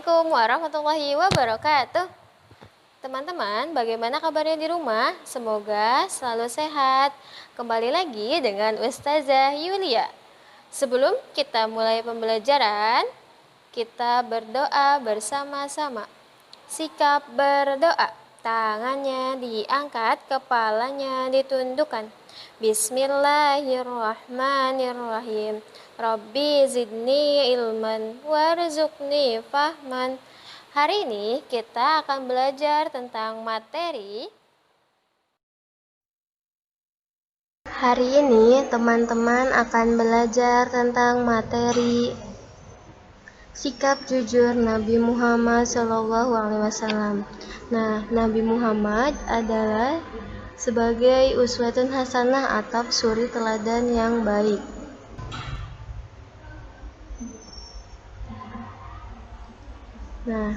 Assalamualaikum warahmatullahi wabarakatuh. Teman-teman, bagaimana kabarnya di rumah? Semoga selalu sehat. Kembali lagi dengan Ustazah Yulia. Sebelum kita mulai pembelajaran, kita berdoa bersama-sama. Sikap berdoa. Tangannya diangkat, kepalanya ditundukkan. Bismillahirrahmanirrahim. Rabbi zidni ilman warzuqni fahman. Hari ini kita akan belajar tentang materi. Hari ini teman-teman akan belajar tentang materi sikap jujur Nabi Muhammad SAW. Nah, Nabi Muhammad adalah sebagai uswatun hasanah atau suri teladan yang baik. Nah,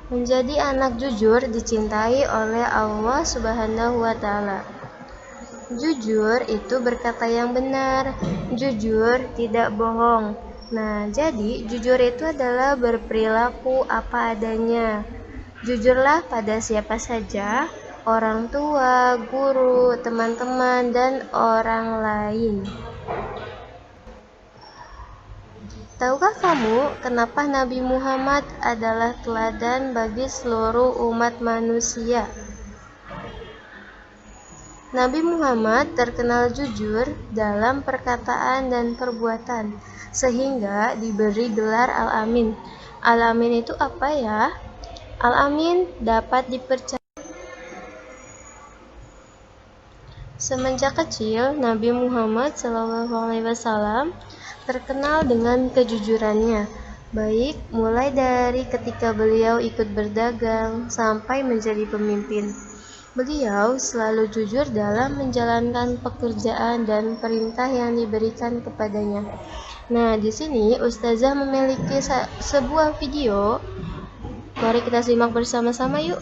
menjadi anak jujur dicintai oleh Allah Subhanahu wa Ta'ala. Jujur itu berkata yang benar, jujur tidak bohong. Nah, jadi jujur itu adalah berperilaku apa adanya. Jujurlah pada siapa saja, orang tua, guru, teman-teman, dan orang lain. Tahukah kamu kenapa Nabi Muhammad adalah teladan bagi seluruh umat manusia? Nabi Muhammad terkenal jujur dalam perkataan dan perbuatan, sehingga diberi gelar Al-Amin. Al-Amin itu apa ya? Al-Amin dapat dipercaya. Semenjak kecil, Nabi Muhammad SAW terkenal dengan kejujurannya, baik mulai dari ketika beliau ikut berdagang sampai menjadi pemimpin. Beliau selalu jujur dalam menjalankan pekerjaan dan perintah yang diberikan kepadanya. Nah, di sini Ustazah memiliki sebuah video. Mari kita simak bersama-sama yuk.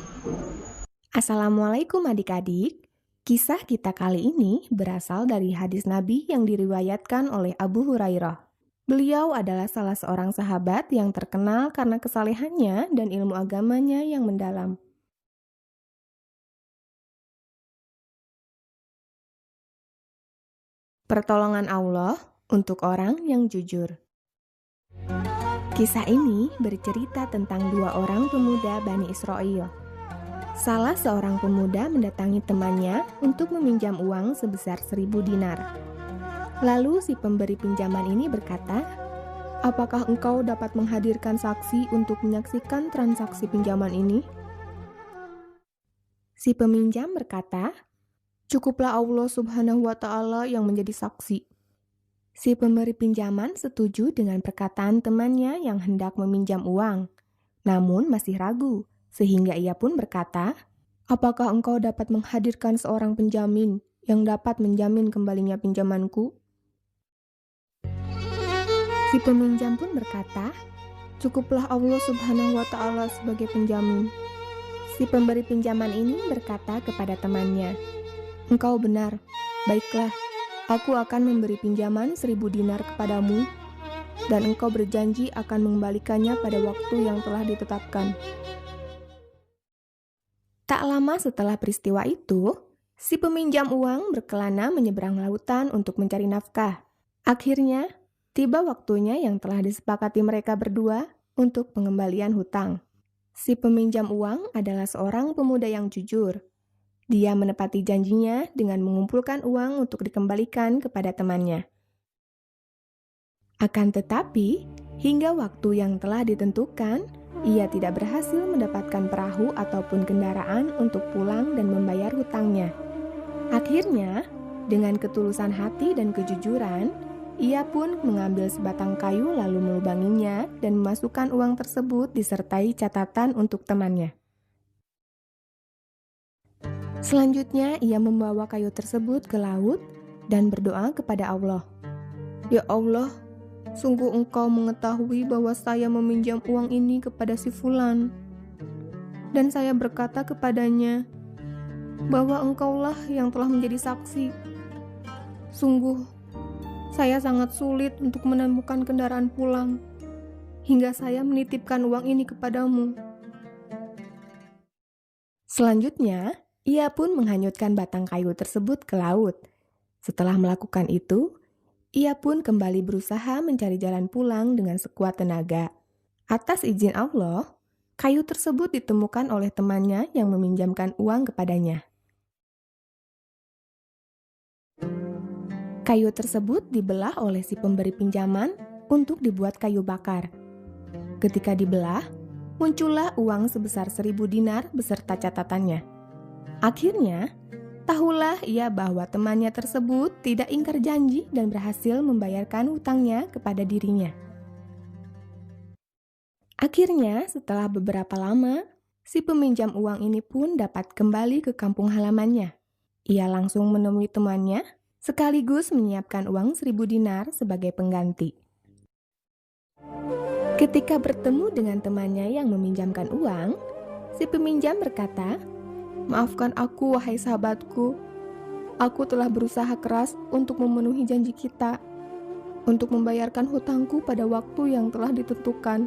Assalamualaikum adik-adik. Kisah kita kali ini berasal dari hadis Nabi yang diriwayatkan oleh Abu Hurairah. Beliau adalah salah seorang sahabat yang terkenal karena kesalehannya dan ilmu agamanya yang mendalam. Pertolongan Allah untuk orang yang jujur. Kisah ini bercerita tentang dua orang pemuda Bani Israel. Salah seorang pemuda mendatangi temannya untuk meminjam uang sebesar 1.000 dinar. Lalu si pemberi pinjaman ini berkata, "Apakah engkau dapat menghadirkan saksi untuk menyaksikan transaksi pinjaman ini?" Si peminjam berkata, "Cukuplah Allah Subhanahu wa Ta'ala yang menjadi saksi." Si pemberi pinjaman setuju dengan perkataan temannya yang hendak meminjam uang, namun masih ragu. Sehingga ia pun berkata, "Apakah engkau dapat menghadirkan seorang penjamin yang dapat menjamin kembalinya pinjamanku?" Si peminjam pun berkata, "Cukuplah Allah Subhanahu wa Ta'ala sebagai penjamin." Si pemberi pinjaman ini berkata kepada temannya, "Engkau benar, baiklah, aku akan memberi pinjaman 1.000 dinar kepadamu, dan engkau berjanji akan mengembalikannya pada waktu yang telah ditetapkan." Tak lama setelah peristiwa itu, si peminjam uang berkelana menyeberang lautan untuk mencari nafkah. Akhirnya, tiba waktunya yang telah disepakati mereka berdua untuk pengembalian hutang. Si peminjam uang adalah seorang pemuda yang jujur. Dia menepati janjinya dengan mengumpulkan uang untuk dikembalikan kepada temannya. Akan tetapi, hingga waktu yang telah ditentukan, ia tidak berhasil mendapatkan perahu ataupun kendaraan untuk pulang dan membayar hutangnya. Akhirnya, dengan ketulusan hati dan kejujuran, ia pun mengambil sebatang kayu lalu melubanginya dan memasukkan uang tersebut disertai catatan untuk temannya. Selanjutnya, ia membawa kayu tersebut ke laut dan berdoa kepada Allah. "Ya Allah, sungguh engkau mengetahui bahwa saya meminjam uang ini kepada si Fulan. Dan saya berkata kepadanya bahwa engkaulah yang telah menjadi saksi. Sungguh, saya sangat sulit untuk menemukan kendaraan pulang. hingga saya menitipkan uang ini kepadamu." Selanjutnya, ia pun menghanyutkan batang kayu tersebut ke laut. Setelah melakukan itu, ia pun kembali berusaha mencari jalan pulang dengan sekuat tenaga. Atas izin Allah, kayu tersebut ditemukan oleh temannya yang meminjamkan uang kepadanya. Kayu tersebut dibelah oleh si pemberi pinjaman untuk dibuat kayu bakar. Ketika dibelah, muncullah uang sebesar 1.000 dinar beserta catatannya. Akhirnya, tahulah ia bahwa temannya tersebut tidak ingkar janji dan berhasil membayarkan hutangnya kepada dirinya. Akhirnya, setelah beberapa lama, si peminjam uang ini pun dapat kembali ke kampung halamannya. Ia langsung menemui temannya, sekaligus menyiapkan uang 1.000 dinar sebagai pengganti. Ketika bertemu dengan temannya yang meminjamkan uang, si peminjam berkata, "Maafkan aku, wahai sahabatku. Aku telah berusaha keras untuk memenuhi janji kita, untuk membayarkan hutangku pada waktu yang telah ditentukan.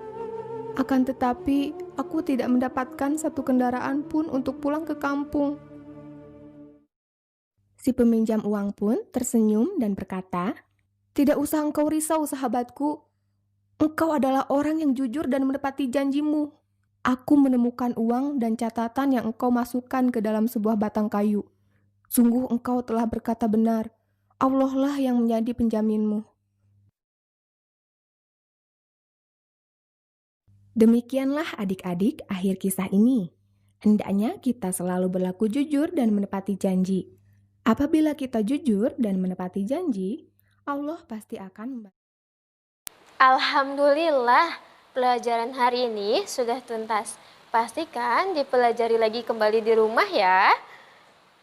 Akan tetapi, aku tidak mendapatkan satu kendaraan pun untuk pulang ke kampung." Si peminjam uang pun tersenyum dan berkata, "Tidak usah engkau risau, sahabatku. Engkau adalah orang yang jujur dan menepati janjimu. Aku menemukan uang dan catatan yang engkau masukkan ke dalam sebuah batang kayu. Sungguh engkau telah berkata benar. Allah lah yang menjadi penjaminmu." Demikianlah adik-adik akhir kisah ini. Hendaknya kita selalu berlaku jujur dan menepati janji. Apabila kita jujur dan menepati janji, Allah pasti akan membantu. Alhamdulillah, pelajaran hari ini sudah tuntas. Pastikan dipelajari lagi kembali di rumah ya.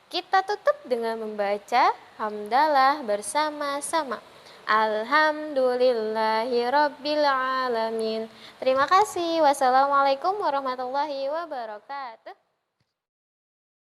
Kita tutup dengan membaca hamdalah bersama-sama. Alhamdulillahirabbil alamin. Terima kasih. Wassalamualaikum warahmatullahi wabarakatuh.